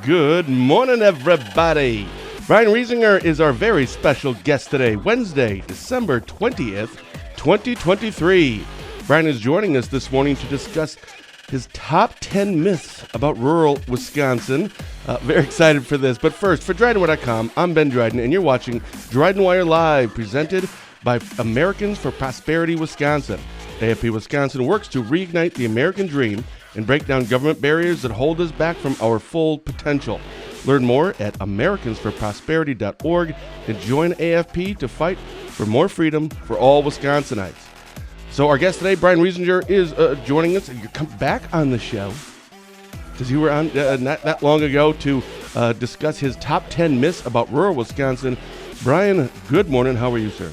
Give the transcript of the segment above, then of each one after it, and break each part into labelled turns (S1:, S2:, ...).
S1: Good morning, everybody. Brian Reisinger is our very special guest today, Wednesday, December 20th, 2023. Brian is joining us this morning to discuss his top 10 myths about rural Wisconsin. Very excited for this. But first, for DrydenWire.com, I'm Ben Dryden, and you're watching DrydenWire Live, presented by Americans for Prosperity Wisconsin. AFP Wisconsin works to reignite the American dream and break down government barriers that hold us back from our full potential. Learn more at americansforprosperity.org and join AFP to fight for more freedom for all Wisconsinites. So our guest today, Brian Reisinger, is joining us. You come back on the show because you were on not that long ago to discuss his top 10 myths about rural Wisconsin. Brian, good morning. How are you, sir?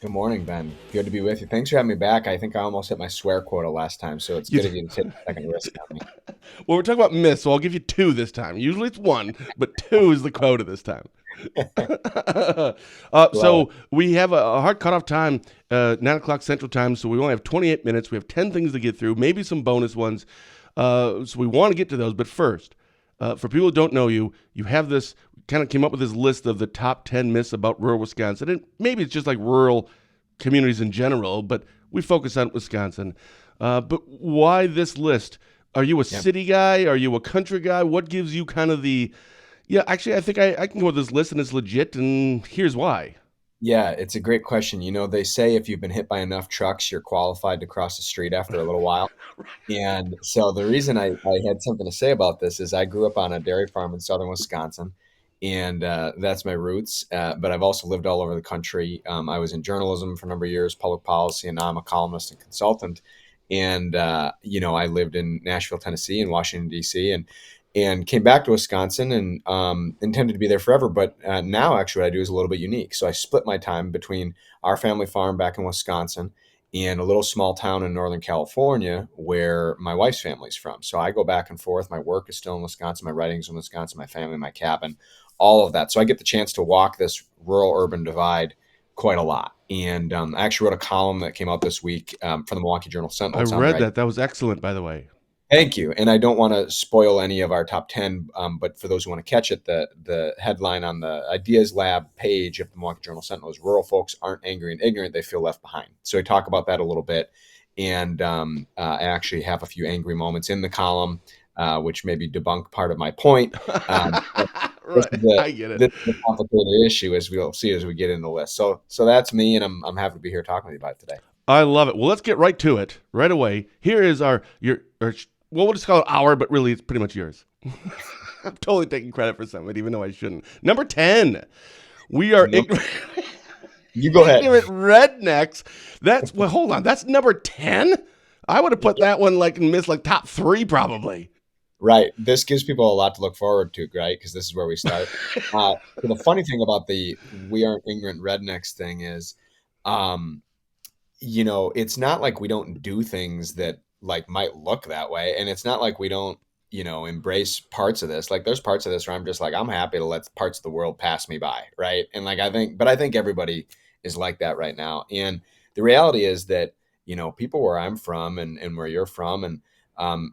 S2: Good morning, Ben. Good to be with you. Thanks for having me back. I think I almost hit my swear quota last time, so it's good of you to take a second risk on me.
S1: Well, we're talking about myths, so I'll give you 2 this time. Usually it's 1, but 2 is the quota this time. So we have a hard cutoff time, 9 o'clock Central Time, so we only have 28 minutes. We have 10 things to get through, maybe some bonus ones. So we want to get to those, but first, for people who don't know you, you have this, kind of came up with this list of the top 10 myths about rural Wisconsin. And maybe it's just like rural communities in general, but we focus on Wisconsin. But why this list? Are you a city guy? Are you a country guy? What gives you kind of the, actually, I think I can go with this list and it's legit, and here's why.
S2: Yeah, it's a great question. You know, they say if you've been hit by enough trucks, you're qualified to cross the street after a little while. And so the reason I had something to say about this is I grew up on a dairy farm in southern Wisconsin, and that's my roots. But I've also lived all over the country. I was in journalism for a number of years, public policy, and now I'm a columnist and consultant. And, I lived in Nashville, Tennessee, and Washington, D.C., and came back to Wisconsin and intended to be there forever. But now actually what I do is a little bit unique. So I split my time between our family farm back in Wisconsin and a little small town in Northern California where my wife's family's from. So I go back and forth. My work is still in Wisconsin. My writing's in Wisconsin, my family, my cabin, all of that. So I get the chance to walk this rural-urban divide quite a lot. And I actually wrote a column that came out this week for the Milwaukee Journal-Sentinel.
S1: I read that. That was excellent, by the way.
S2: Thank you. And I don't want to spoil any of our top 10, but for those who want to catch it, the headline on the Ideas Lab page of the Milwaukee Journal-Sentinel is "Rural Folks Aren't Angry and Ignorant, They Feel Left Behind." So I talk about that a little bit. And I actually have a few angry moments in the column, which maybe debunk part of my point.
S1: Right. I get it.
S2: This is a complicated issue, as we'll see as we get in the list. So that's me, and I'm happy to be here talking to you about it today.
S1: I love it. Well, let's get right to it right away. Here is we'll just call it our, but really it's pretty much yours. I'm totally taking credit for some of it, even though I shouldn't. Number 10, we are ignorant.
S2: You go ahead.
S1: Ignorant rednecks. Hold on. That's number 10? I would have put that one in top 3 probably.
S2: Right. This gives people a lot to look forward to, right? Because this is where we start. The funny thing about the "we aren't ignorant rednecks" thing is, it's not like we don't do things that might look that way. And it's not like we don't, embrace parts of this. Like there's parts of this where I'm just like, I'm happy to let parts of the world pass me by. Right. And I think everybody is like that right now. And the reality is that, people where I'm from and where you're from and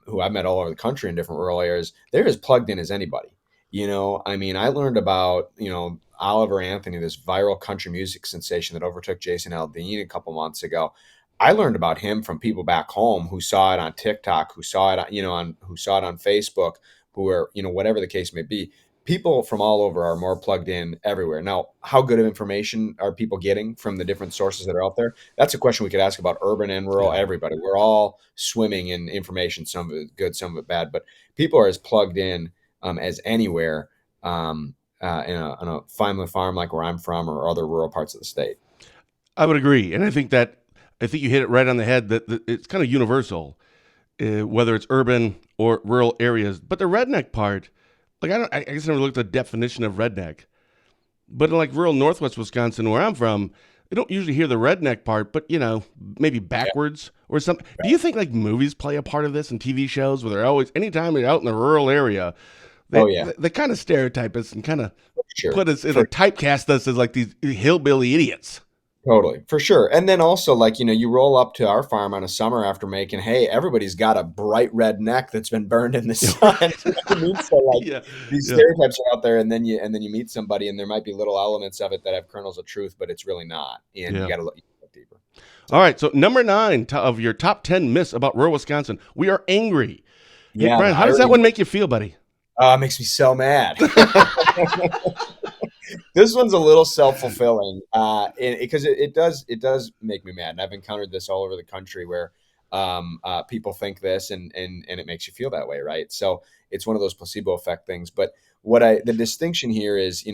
S2: who I've met all over the country in different rural areas, they're as plugged in as anybody. I learned about, Oliver Anthony, this viral country music sensation that overtook Jason Aldean a couple months ago. I learned about him from people back home who saw it on TikTok, who saw it, who saw it on Facebook, who are, whatever the case may be. People from all over are more plugged in everywhere. Now, how good of information are people getting from the different sources that are out there? That's a question we could ask about urban and rural, everybody. We're all swimming in information, some of it good, some of it bad, but people are as plugged in as anywhere in a family farm like where I'm from or other rural parts of the state.
S1: I would agree. And I think you hit it right on the head that it's kind of universal, whether it's urban or rural areas. But the redneck part, I guess I never looked at the definition of redneck. But in rural northwest Wisconsin, where I'm from, I don't usually hear the redneck part, but maybe backwards or something. Right. Do you think movies play a part of this in TV shows where they're always, anytime they're out in the rural area, they kind of stereotype us and kind of put us, typecast us as these hillbilly idiots?
S2: Totally, for sure. And then also, like, you roll up to our farm on a summer after making hay, everybody's got a bright red neck that's been burned in the sun. You know what I mean? So like
S1: Yeah,
S2: these
S1: yeah,
S2: stereotypes are out there, and then you meet somebody and there might be little elements of it that have kernels of truth, but it's really not. And you
S1: yeah.
S2: gotta look deeper.
S1: All
S2: So
S1: right, so number 9 of your top 10 myths about rural Wisconsin. We are angry. Hey,
S2: yeah,
S1: Brian, how
S2: I
S1: does that
S2: already
S1: one make you feel, buddy?
S2: it makes me so mad. This one's a little self-fulfilling because it does make me mad, and I've encountered this all over the country where people think this, and it makes you feel that way, right? So it's one of those placebo effect things. But the distinction here is,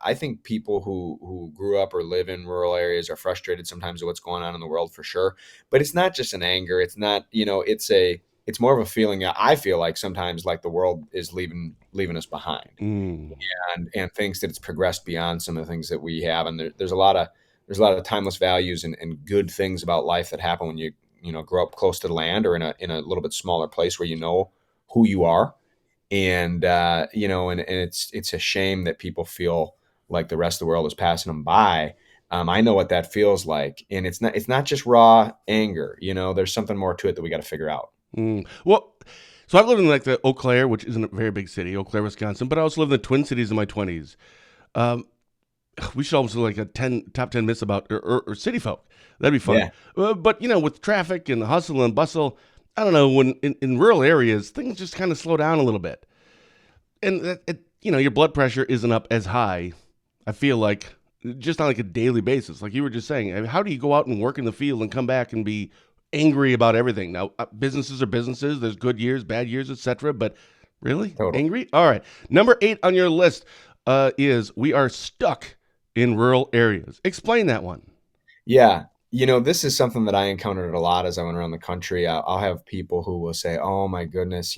S2: I think people who grew up or live in rural areas are frustrated sometimes with what's going on in the world, for sure. But it's not just an anger. It's not, it's more of a feeling. I feel like sometimes like the world is leaving us behind,
S1: Mm,
S2: and thinks that it's progressed beyond some of the things that we have. And there's a lot of timeless values and good things about life that happen when you grow up close to the land or in a little bit smaller place where you know who you are. And and it's a shame that people feel like the rest of the world is passing them by. I know what that feels like, and it's not just raw anger. There's something more to it that we got to figure out.
S1: Well, so I've lived in like the Eau Claire, which isn't a very big city, Eau Claire, Wisconsin, but I also lived in the Twin Cities in my 20s. Um, we should almost do like a top 10 myths about or city folk. That'd be fun.
S2: Yeah,
S1: But with traffic and the hustle and bustle, I don't know, when in rural areas, things just kind of slow down a little bit. And your blood pressure isn't up as high, I feel like, just on like a daily basis. Like you were just saying, I mean, how do you go out and work in the field and come back and be angry about everything? Now, businesses are businesses. There's good years, bad years, etc. But really,
S2: totally.
S1: angry? All right. Number 8 on your list is we are stuck in rural areas. Explain that one.
S2: Yeah. This is something that I encountered a lot as I went around the country. I'll have people who will say, "Oh my goodness,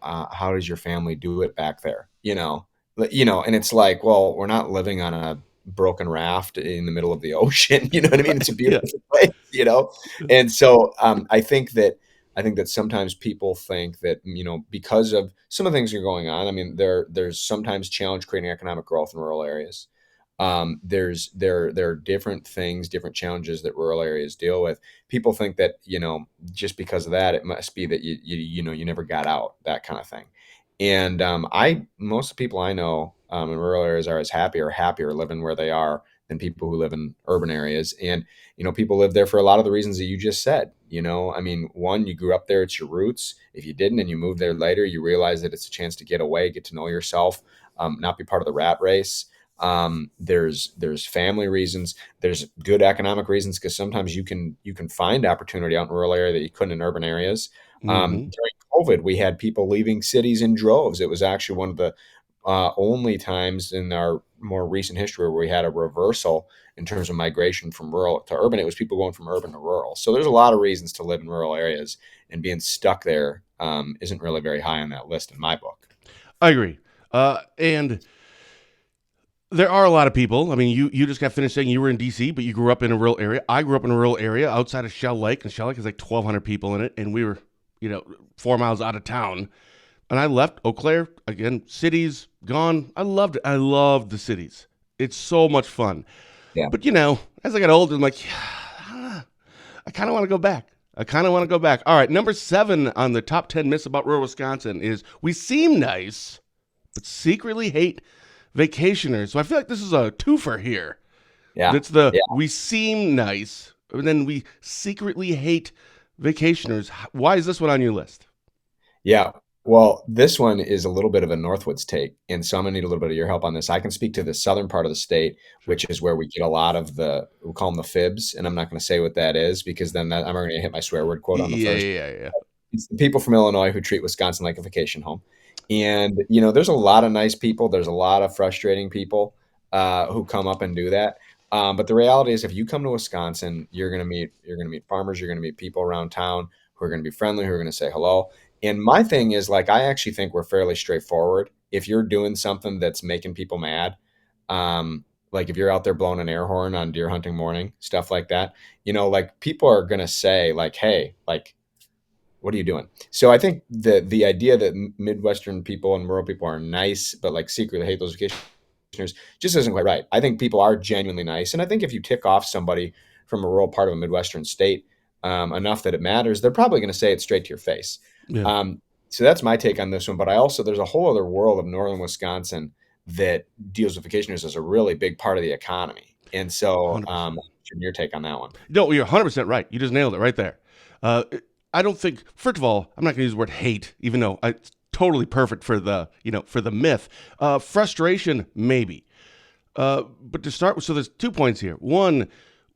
S2: how does your family do it back there?" And it's like, well, we're not living on a broken raft in the middle of the ocean. You know what I mean? It's a
S1: Yeah.
S2: beautiful place. And so I think that sometimes people think that because of some of the things that are going on. I mean, there's sometimes challenge creating economic growth in rural areas. There are different things, different challenges that rural areas deal with. People think that just because of that, it must be that you never got out, that kind of thing. And I most of the people I know in rural areas are as happy or happier living where they are than people who live in urban areas. And people live there for a lot of the reasons that you just said. I mean, one, you grew up there, it's your roots. If you didn't and you moved there later, you realize that it's a chance to get away, get to know yourself, not be part of the rat race. There's family reasons. There's good economic reasons because sometimes you can find opportunity out in rural area that you couldn't in urban areas.
S1: Mm-hmm.
S2: During COVID, we had people leaving cities in droves. It was actually one of the only times in our more recent history where we had a reversal in terms of migration from rural to urban. It was people going from urban to rural. So there's a lot of reasons to live in rural areas, and being stuck there isn't really very high on that list in my book.
S1: I agree. And there are a lot of people. I mean, you just got finished saying you were in DC, but you grew up in a rural area. I grew up in a rural area outside of Shell Lake, and Shell Lake has like 1,200 people in it, and we were, 4 miles out of town. And I left Eau Claire again. Cities gone. I loved it. I loved the cities. It's so much fun.
S2: Yeah.
S1: But as I got older, I'm like, yeah, I kind of want to go back. I kind of want to go back. All right, number 7 on the top 10 myths about rural Wisconsin is we seem nice, but secretly hate vacationers. So I feel like this is a twofer here.
S2: Yeah.
S1: That's the
S2: Yeah.
S1: we seem nice, and then we secretly hate vacationers. Why is this one on your list?
S2: Yeah. Well, this one is a little bit of a Northwoods take, and so I'm gonna need a little bit of your help on this. I can speak to the southern part of the state,
S1: Sure.
S2: which is where we get a lot of we'll call them the fibs, and I'm not going to say what that is because then I'm going to hit my swear word quote on the
S1: Yeah,
S2: first.
S1: yeah, yeah.
S2: It's the people from Illinois who treat Wisconsin like a vacation home. And there's a lot of nice people. There's a lot of frustrating people who come up and do that. But the reality is, if you come to Wisconsin, you're gonna meet farmers. You're gonna meet people around town who are gonna be friendly, who are gonna say hello. And my thing is, like, I actually think we're fairly straightforward. If you're doing something that's making people mad, like if you're out there blowing an air horn on deer hunting morning, stuff like that, like people are gonna say, like, "Hey, like, what are you doing?" So I think the idea that Midwestern people and rural people are nice, but like secretly hate those vacations just isn't quite right. I think people are genuinely nice. And I think if you tick off somebody from a rural part of a Midwestern state enough that it matters, they're probably going to say it straight to your face.
S1: Yeah.
S2: So that's my take on this one. But there's a whole other world of northern Wisconsin that deals with vacationers as a really big part of the economy. And so, your take on that one?
S1: No, you're 100% right. You just nailed it right there. I don't think, first of all, I'm not going to use the word hate, even though it's totally perfect for the, for the myth. Frustration, maybe. But to start with, so there's 2 points here. One,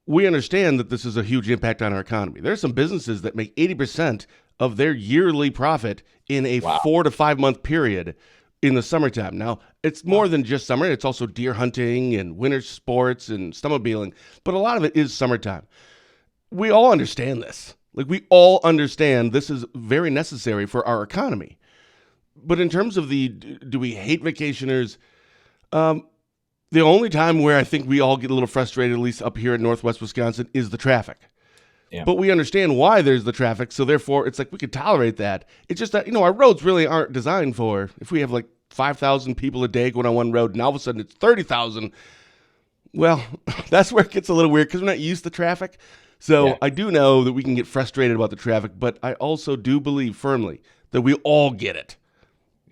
S1: we understand that this is a huge impact on our economy. There's some businesses that make 80% of their yearly profit in a 4 to 5 month period in the summertime. Now, it's more than just summer. It's also deer hunting and winter sports and snowmobiling, but a lot of it is summertime. We all understand this. Like, we all understand this is very necessary for our economy. But in terms of do we hate vacationers? The only time where I think we all get a little frustrated, at least up here in Northwest Wisconsin, is the traffic. Yeah. But we understand why there's the traffic, so therefore it's like we could tolerate that. It's just that, our roads really aren't designed for, if we have like 5,000 people a day going on one road and all of a sudden it's 30,000, well, that's where it gets a little weird because we're not used to traffic. So I do know that we can get frustrated about the traffic, but I also do believe firmly that we all get it.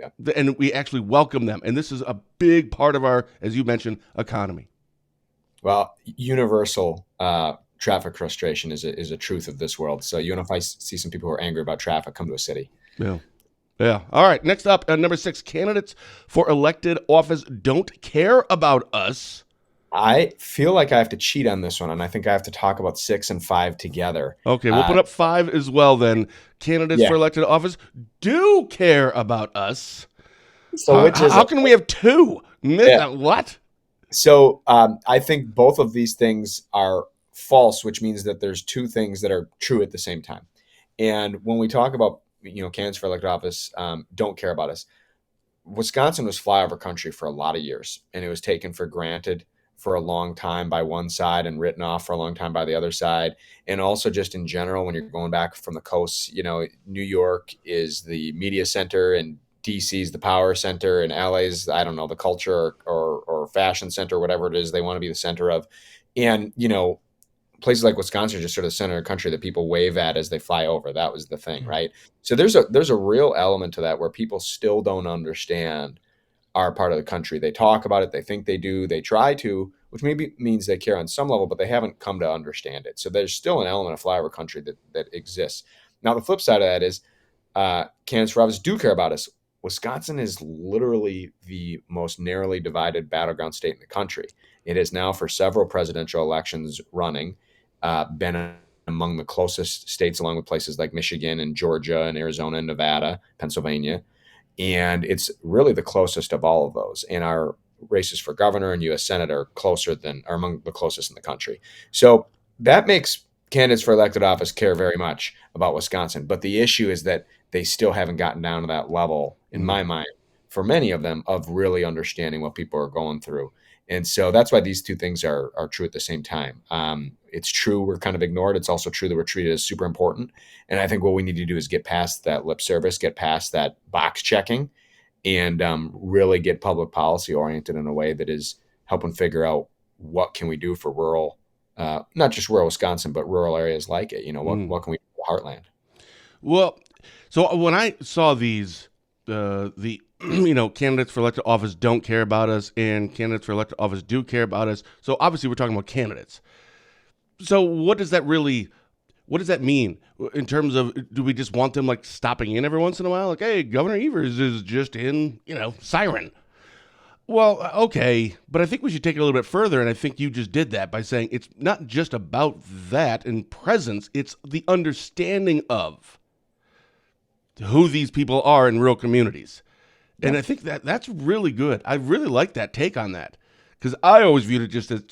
S1: Yeah. And we actually welcome them. And this is a big part of our, as you mentioned, economy.
S2: Well, universal traffic frustration is a truth of this world. So if I see some people who are angry about traffic, come to a city.
S1: Yeah. Yeah. All right. Next up, number 6, candidates for elected office don't care about us.
S2: I feel like I have to cheat on this one, and I think I have to talk about 6 and 5 together.
S1: Okay, we'll put up 5 as well then. Candidates for elected office do care about us. So how can we have 2? What?
S2: So I think both of these things are false, which means that there's 2 things that are true at the same time. And when we talk about, candidates for elected office don't care about us, Wisconsin was flyover country for a lot of years, and it was taken for granted for a long time by one side and written off for a long time by the other side. And also just in general, when you're going back from the coast, New York is the media center and DC's the power center and LA's, I don't know, the culture or fashion center, whatever it is they want to be the center of. And, places like Wisconsin are just sort of the center of the country that people wave at as they fly over. That was the thing, right? So there's a real element to that where people still don't understand our part of the country. They talk about it. They think they do. They try to, which maybe means they care on some level, but they haven't come to understand it. So there's still an element of flyover country that exists. Now, the flip side of that is candidates for office do care about us. Wisconsin is literally the most narrowly divided battleground state in the country. It is now for several presidential elections running, been among the closest states, along with places like Michigan and Georgia and Arizona and Nevada, Pennsylvania. And it's really the closest of all of those. And our races for governor and U.S. Senate are among the closest in the country. So that makes candidates for elected office care very much about Wisconsin. But the issue is that they still haven't gotten down to that level, in my mind, for many of them, of really understanding what people are going through. And so that's why these 2 things are true at the same time. It's true we're kind of ignored. It's also true that we're treated as super important. And I think what we need to do is get past that lip service, get past that box checking, and really get public policy oriented in a way that is helping figure out what can we do for rural, not just rural Wisconsin, but rural areas like it. What can we do for the heartland?
S1: Well, so when I saw these, candidates for elected office don't care about us and candidates for elected office do care about us. So obviously we're talking about candidates. So what does that mean in terms of, do we just want them like stopping in every once in a while? Like, hey, Governor Evers is just in, Siren. Well, okay, but I think we should take it a little bit further, and I think you just did that by saying it's not just about that and presence, it's the understanding of who these people are in rural communities. Yeah. And I think that's really good. I really like that take on that, because I always viewed it just as,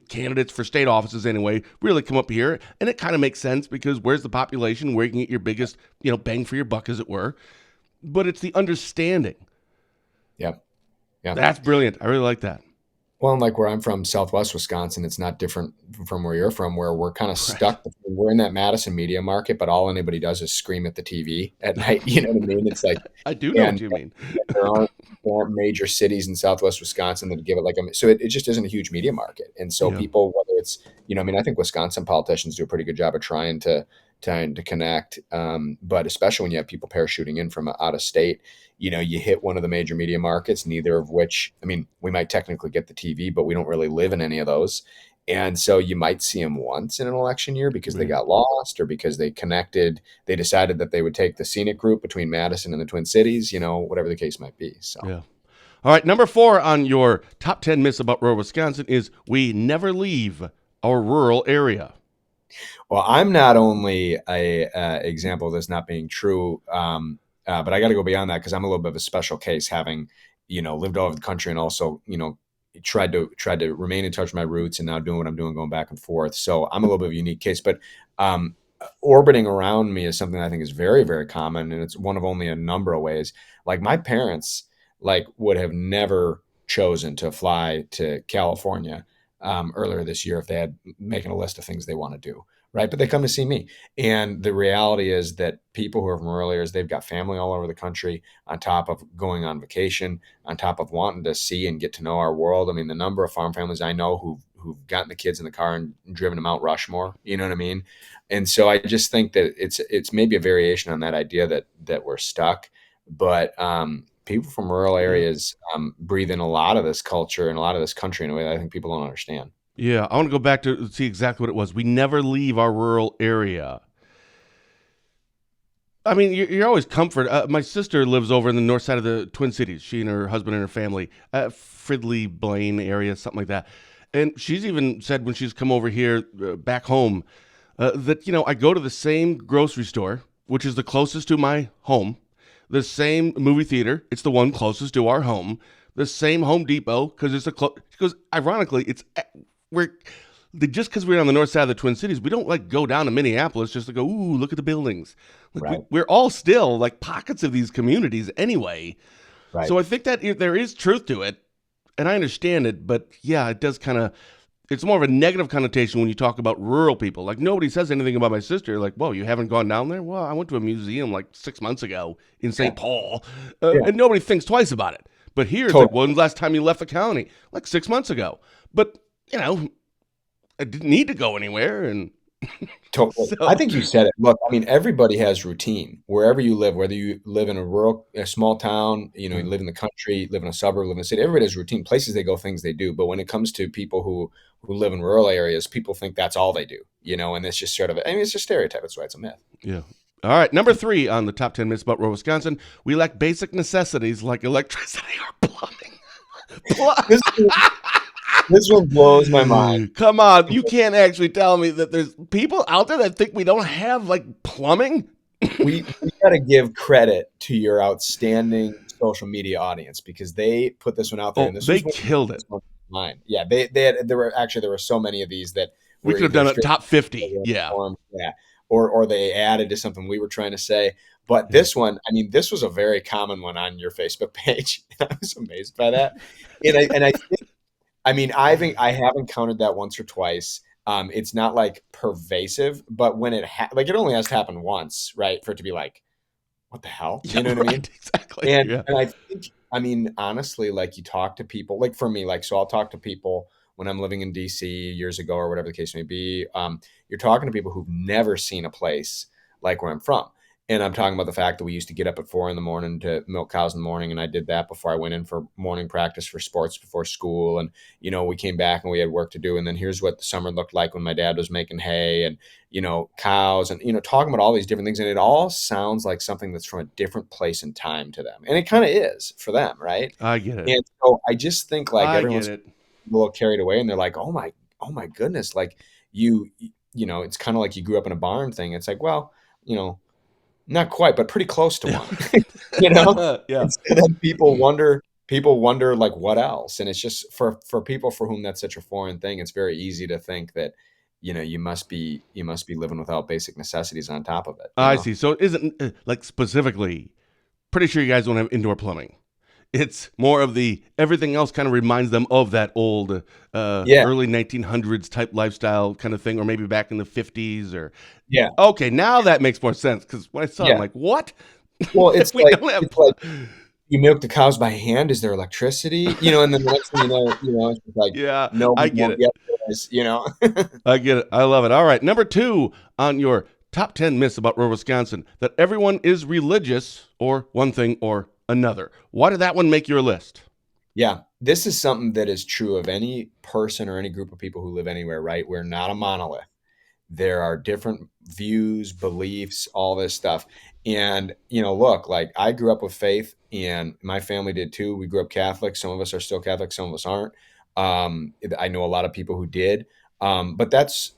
S1: candidates for state offices anyway really come up here, and it kind of makes sense because where's the population, where you can get your biggest, bang for your buck, as it were. But it's the understanding. Yeah. That's brilliant. I really like that.
S2: Well, and like where I'm from, Southwest Wisconsin, it's not different from where you're from, where we're kind of stuck. Right. We're in that Madison media market, but all anybody does is scream at the TV at night. You know what I mean? It's like,
S1: I do know what you mean.
S2: there aren't major cities in Southwest Wisconsin that give it so it just isn't a huge media market. And so
S1: Yeah.
S2: people, whether it's, I mean, I think Wisconsin politicians do a pretty good job of trying to connect. But especially when you have people parachuting in from out of state, you hit one of the major media markets, neither of which, I mean, we might technically get the TV, but we don't really live in any of those. And so you might see them once in an election year because they
S1: Right.
S2: got lost or because they decided that they would take the scenic route between Madison and the Twin Cities, whatever the case might be. So.
S1: Yeah. All right. Number 4 on your top 10 myths about rural Wisconsin is we never leave our rural area.
S2: Well, I'm not only a example of this not being true, but I got to go beyond that because I'm a little bit of a special case, having lived all over the country and also tried to remain in touch with my roots and now doing what I'm doing, going back and forth. So I'm a little bit of a unique case, but orbiting around me is something I think is very, very common, and it's one of only a number of ways. Like my parents, would have never chosen to fly to California earlier this year if they had making a list of things they want to do. Right. But they come to see me. And the reality is that people who are from rural areas, they've got family all over the country on top of going on vacation, on top of wanting to see and get to know our world. I mean, the number of farm families I know who've gotten the kids in the car and driven to Mount Rushmore, you know what I mean? And so I just think that it's maybe a variation on that idea that we're stuck. But people from rural areas breathe in a lot of this culture and a lot of this country in a way that I think people don't understand.
S1: Yeah, I want to go back to see exactly what it was. We never leave our rural area. I mean, you're always comforted. My sister lives over in the north side of the Twin Cities. She and her husband and her family, Fridley, Blaine area, something like that. And she's even said when she's come over here back home that, I go to the same grocery store, which is the closest to my home, the same movie theater. It's the one closest to our home, the same Home Depot, because it's because ironically, just because we're on the north side of the Twin Cities, we don't go down to Minneapolis just to go, ooh, look at the buildings.
S2: Right.
S1: We're all still pockets of these communities anyway.
S2: Right.
S1: So I think that there is truth to it, and I understand it, but yeah, it does it's more of a negative connotation when you talk about rural people. Nobody says anything about my sister. Whoa, you haven't gone down there? Well, I went to a museum 6 months ago in St. Paul, and nobody thinks twice about it. But here, it's when's the last time you left the county? 6 months ago. But I didn't need to go anywhere. And
S2: totally. So, I think you said it. Look, I mean, everybody has routine wherever you live, whether you live in a small town, you live in the country, live in a suburb, live in a city, everybody has routine, places they go, things they do. But when it comes to people who live in rural areas, people think that's all they do, and it's just it's a stereotype. That's why it's a myth.
S1: Yeah. All right. Number 3 on the top 10 myths about rural Wisconsin, we lack basic necessities like electricity or plumbing.
S2: This one blows my mind.
S1: Come on. You can't actually tell me that there's people out there that think we don't have plumbing?
S2: we got to give credit to your outstanding social media audience because they put this one out there.
S1: And they killed it.
S2: Mine. Yeah. There were so many of these that
S1: we could have done a top 50. Yeah.
S2: Yeah. Or they added to something we were trying to say. But this one, I mean, this was a very common one on your Facebook page. I was amazed by that. And I think, I have encountered that once or twice. It's not pervasive, but when it it only has to happen once, right? For it to be what the hell? You know what I mean?
S1: Exactly.
S2: And I think, honestly, you talk to people, for me, so I'll talk to people when I'm living in DC years ago or whatever the case may be. You're talking to people who've never seen a place like where I'm from. And I'm talking about the fact that we used to get up at 4 a.m. to milk cows in the morning. And I did that before I went in for morning practice for sports before school. And, we came back and we had work to do. And then here's what the summer looked like when my dad was making hay and, cows and, talking about all these different things. And it all sounds like something that's from a different place and time to them. And it kind of is for them. Right.
S1: I get it.
S2: And so I just think everyone's a little carried away and they're like, oh my goodness. It's kind of like you grew up in a barn thing. It's well, not quite, but pretty close to one,
S1: Yeah.
S2: And then people wonder what else? And it's just for people for whom that's such a foreign thing, it's very easy to think that, you must be living without basic necessities on top of it.
S1: I see. So it isn't specifically, pretty sure you guys don't have indoor plumbing. It's more of the everything else kind of reminds them of that old early 1900s type lifestyle kind of thing, or maybe back in the 50s or.
S2: Yeah.
S1: Okay, now that makes more sense because when I saw it, I'm like, what?
S2: Well, it's you milk the cows by hand? Is there electricity? And then the next thing it's just like,
S1: Yeah,
S2: no, we
S1: I get
S2: won't
S1: it.
S2: get this.
S1: I get it. I love it. All right. Number 2 on your top 10 myths about rural Wisconsin, that everyone is religious or one thing or another. Why did that one make your list?
S2: Yeah, this is something that is true of any person or any group of people who live anywhere, right? We're not a monolith. There are different views, beliefs, all this stuff. And, look, like I grew up with faith and my family did too. We grew up Catholic. Some of us are still Catholic, some of us aren't. I know a lot of people who did. But that's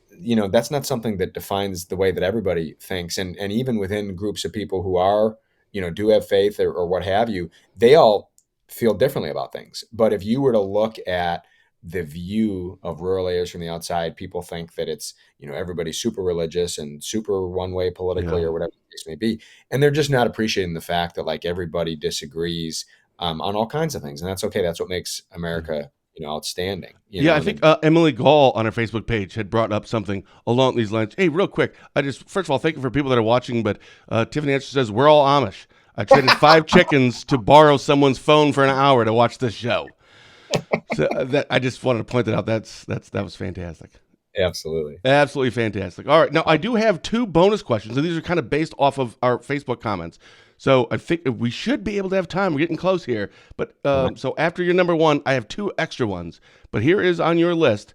S2: not something that defines the way that everybody thinks. And even within groups of people who are, do have faith or what have you, they all feel differently about things. But if you were to look at the view of rural areas from the outside, people think that it's, everybody's super religious and super one way politically
S1: Yeah.
S2: or whatever the case may be. And they're just not appreciating the fact that like everybody disagrees on all kinds of things. And that's okay. That's what makes America, outstanding,
S1: Yeah, I
S2: and
S1: think Emily Gall on her Facebook page had brought up something along these lines. Hey, real quick, first of all, thank you for people that are watching, but Tiffany Answer says, we're all Amish. I traded 5 chickens to borrow someone's phone for an hour to watch this show. So I just wanted to point that out. That was fantastic.
S2: Absolutely.
S1: Absolutely fantastic. All right. Now, I do have 2 bonus questions, and these are kind of based off of our Facebook comments. So I think we should be able to have time. We're getting close here. But so after your number 1, I have 2 extra ones. But here is on your list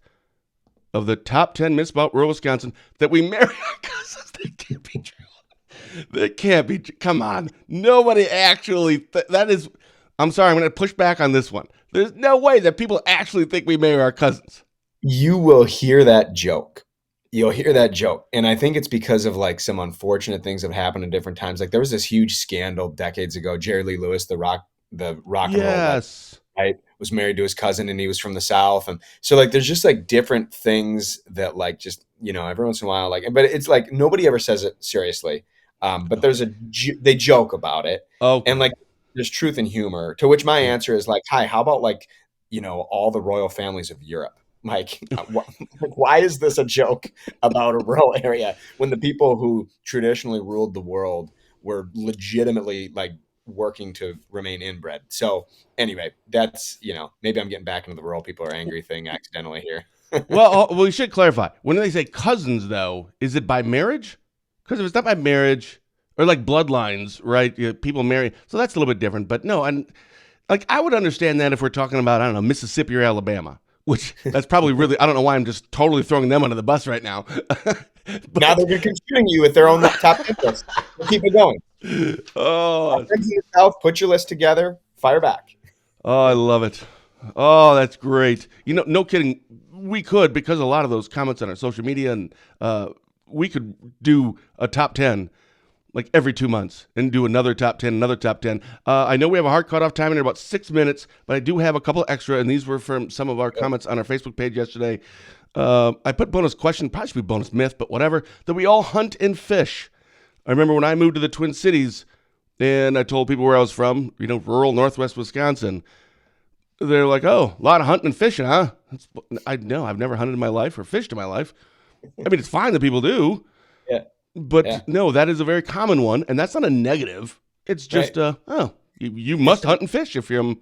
S1: of the top 10 myths about rural Wisconsin that we marry our cousins. That can't be true. That can't be true. Come on. Nobody actually, that is, I'm sorry, I'm going to push back on this one. There's no way that people actually think we marry our cousins.
S2: You will hear that joke. You'll hear that joke. And I think it's because of like some unfortunate things that have happened at different times. Like there was this huge scandal decades ago. Jerry Lee Lewis, the rock and roll legend,
S1: Yes.
S2: right, was married to his cousin and he was from the South. And so like there's just like different things that like just, every once in a while, like, but it's like nobody ever says it seriously. But they joke about it.
S1: Okay.
S2: And like there's truth and humor, to which my answer is like, hi, how about like, all the royal families of Europe? Like, why is this a joke about a rural area when the people who traditionally ruled the world were legitimately like working to remain inbred? So anyway, that's, maybe I'm getting back into the rural people are angry thing accidentally here.
S1: Well, we should clarify. When they say cousins, though, is it by marriage? Because if it's not by marriage or like bloodlines, right? People marry, so that's a little bit different. But no, and like I would understand that if we're talking about, I don't know, Mississippi or Alabama, which that's probably really, I don't know why I'm just totally throwing them under the bus right now.
S2: But now they're considering you with their own top 10 list. We'll keep it going.
S1: Oh,
S2: Friends in the South, put your list together, fire back.
S1: oh, I love it. Oh, that's great. No kidding. We could, because a lot of those comments on our social media, and we could do a top 10 like every 2 months and do another top 10, another top 10. I know we have a hard cutoff time in about 6 minutes, but I do have a couple extra, and these were from some of our comments on our Facebook page yesterday. I put bonus question, probably should be bonus myth, but whatever, that we all hunt and fish. I remember when I moved to the Twin Cities and I told people where I was from, rural Northwest Wisconsin. They're like, oh, a lot of hunting and fishing, huh? I've never hunted in my life or fished in my life. I mean, it's fine that people do.
S2: Yeah.
S1: But
S2: Yeah.
S1: no, that is a very common one, and that's not a negative. It's just, you must hunt and fish if you're in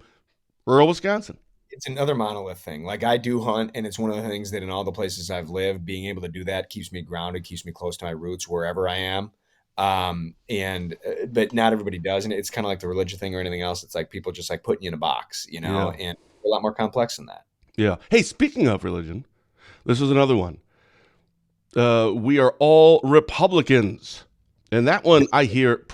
S1: rural Wisconsin.
S2: It's another monolith thing. Like I do hunt, and it's one of the things that in all the places I've lived, being able to do that keeps me grounded, keeps me close to my roots wherever I am. But not everybody does, and it's kind of like the religion thing or anything else. It's like people just like putting you in a box,
S1: Yeah.
S2: and a lot more complex than that.
S1: Yeah. Hey, speaking of religion, this is another one. We are all Republicans. And that one I hear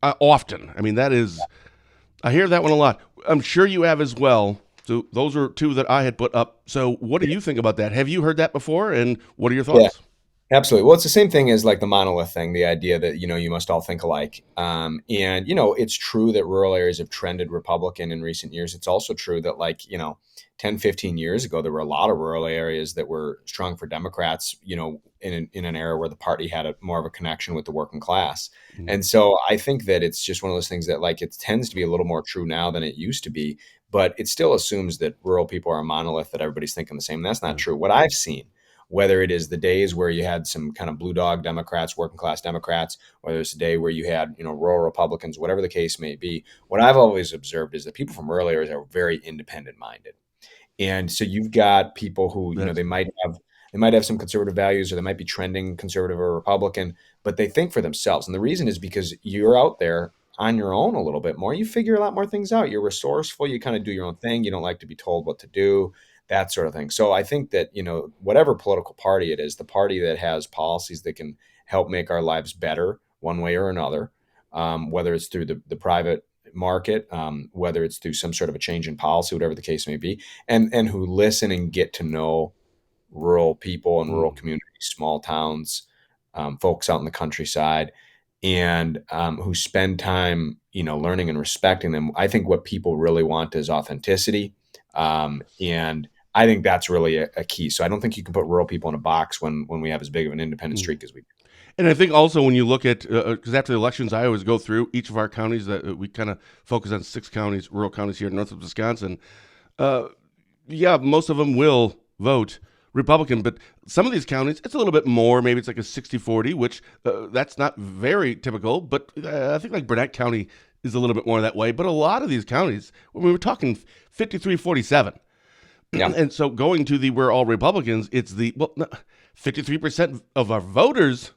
S1: often. I mean, I hear that one a lot. I'm sure you have as well. So those are 2 that I had put up. So what do you think about that? Have you heard that before? And what are your thoughts?
S2: Yeah. Absolutely. Well, it's the same thing as like the monolith thing, the idea that, you must all think alike. And, it's true that rural areas have trended Republican in recent years. It's also true that like, 10, 15 years ago, there were a lot of rural areas that were strong for Democrats, in an era where the party had more of a connection with the working class.
S1: Mhm.
S2: And so I think that it's just one of those things that like it tends to be a little more true now than it used to be, but it still assumes that rural people are a monolith, that everybody's thinking the same. And that's not true. What I've seen whether it is the days where you had some kind of blue dog Democrats, working class Democrats, whether it's a day where you had, rural Republicans, whatever the case may be. What I've always observed is that people from rural areas are very independent minded. And so you've got people who, they might have some conservative values, or they might be trending conservative or Republican, but they think for themselves. And the reason is because you're out there on your own a little bit more. You figure a lot more things out. You're resourceful. You kind of do your own thing. You don't like to be told what to do, that sort of thing. So I think that, whatever political party it is, the party that has policies that can help make our lives better one way or another, whether it's through the private market, whether it's through some sort of a change in policy, whatever the case may be, and who listen and get to know rural people and rural communities, small towns, folks out in the countryside, and who spend time, learning and respecting them. I think what people really want is authenticity. And I think that's really a key. So I don't think you can put rural people in a box when we have as big of an independent streak as we do.
S1: And I think also when you look at, because after the elections, I always go through each of our counties. That we kind of focus on 6 counties, rural counties here in north of Wisconsin. Most of them will vote Republican, but some of these counties, it's a little bit more. Maybe it's like a 60-40, which that's not very typical. But I think like Redneck County is a little bit more that way. But a lot of these counties, we were talking 53-47. Yeah. And so going to we're all Republicans, it's 53% of our voters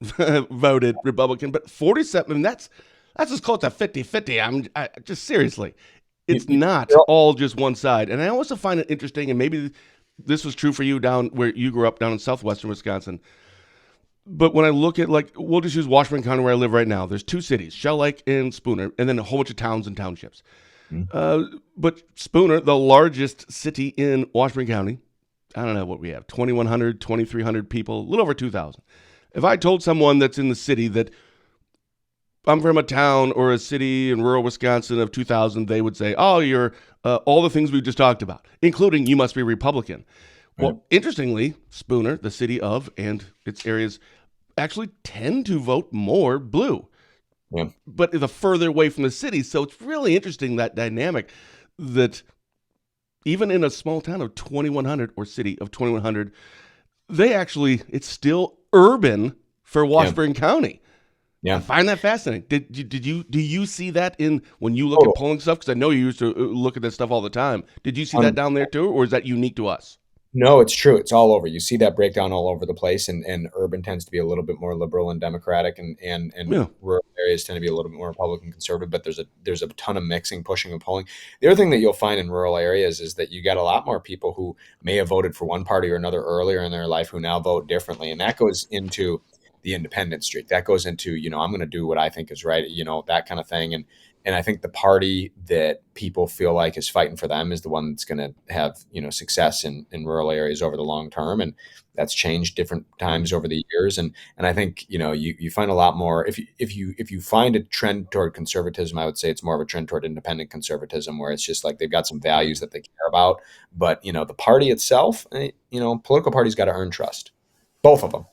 S1: voted Republican, but 47, and that's as close to 50-50. I just seriously, it's not all just one side. And I also find it interesting, and maybe this was true for you down where you grew up down in southwestern Wisconsin. But when I look at, we'll just use Washburn County where I live right now. There's 2 cities, Shell Lake and Spooner, and then a whole bunch of towns and townships. But Spooner, the largest city in Washburn County, I don't know what we have, 2,100, 2,300 people, a little over 2,000. If I told someone that's in the city that I'm from a town or a city in rural Wisconsin of 2,000, they would say, oh, you're all the things we just talked about, including you must be Republican. Right. Well, interestingly, Spooner, the city of and its areas, actually tend to vote more blue. Yeah. But the further away from the city. So it's really interesting, that dynamic, that even in a small town of 2,100 or city of 2,100, it's still urban for Washburn County. Yeah, I find that fascinating. Do you see that when you look at polling stuff? Because I know you used to look at that stuff all the time. Did you see that down there too, or is that unique to us?
S2: No, it's true. It's all over. You see that breakdown all over the place, and urban tends to be a little bit more liberal and Democratic, and rural areas tend to be a little bit more Republican conservative. But there's a ton of mixing, pushing, and pulling. The other thing that you'll find in rural areas is that you got a lot more people who may have voted for one party or another earlier in their life who now vote differently, and that goes into the independent streak. That goes into, I'm going to do what I think is right, that kind of thing. And I think the party that people feel like is fighting for them is the one that's going to have, success in rural areas over the long term. And that's changed different times over the years. And I think, you find a lot more, if you find a trend toward conservatism, I would say it's more of a trend toward independent conservatism, where it's just like they've got some values that they care about. But, the party itself, political parties got to earn trust. Both of them.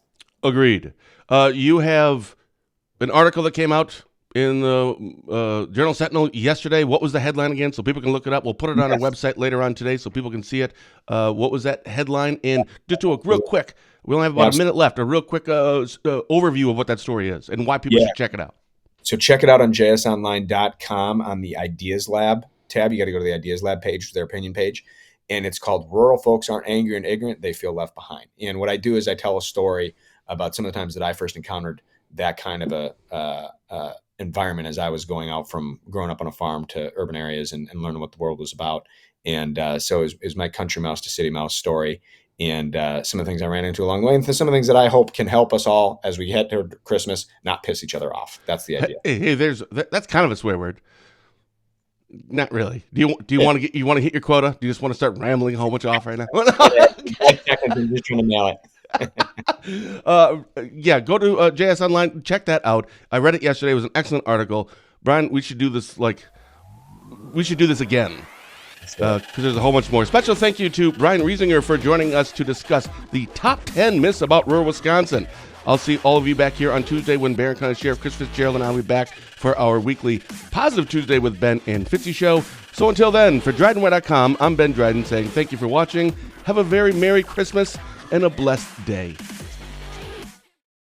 S1: Agreed. You have an article that came out in the Journal Sentinel yesterday. What was the headline again? So people can look it up. We'll put it on our website later on today so people can see it. What was that headline? And just do a real quick, we only have about a minute left, a real quick overview of what that story is and why people should check it out.
S2: So check it out on jsonline.com on the Ideas Lab tab. You got to go to the Ideas Lab page, their opinion page. And it's called Rural Folks Aren't Angry and Ignorant, They Feel Left Behind. And what I do is I tell a story about some of the times that I first encountered that kind of a environment as I was going out from growing up on a farm to urban areas and learning what the world was about. And so is my country mouse to city mouse story, and some of the things I ran into along the way, and some of the things that I hope can help us all as we head toward Christmas not piss each other off. That's the idea.
S1: Hey, that's kind of a swear word. Not really. Do you want to hit your quota? Do you just want to start rambling a whole bunch off right now?
S2: I'm just trying to nail it.
S1: Go to JS Online, check that out. I read it yesterday. It was an excellent article. Brian, we should do this again because there's a whole bunch more. Special thank you to Brian Reisinger for joining us to discuss the top 10 myths about rural Wisconsin. I'll see all of you back here on Tuesday when Barron County Sheriff Chris Fitzgerald and I will be back for our weekly Positive Tuesday with Ben and Fitzy show. So until then, for DrydenWire.com, I'm Ben Dryden saying thank you for watching. Have a very Merry Christmas. and a blessed day.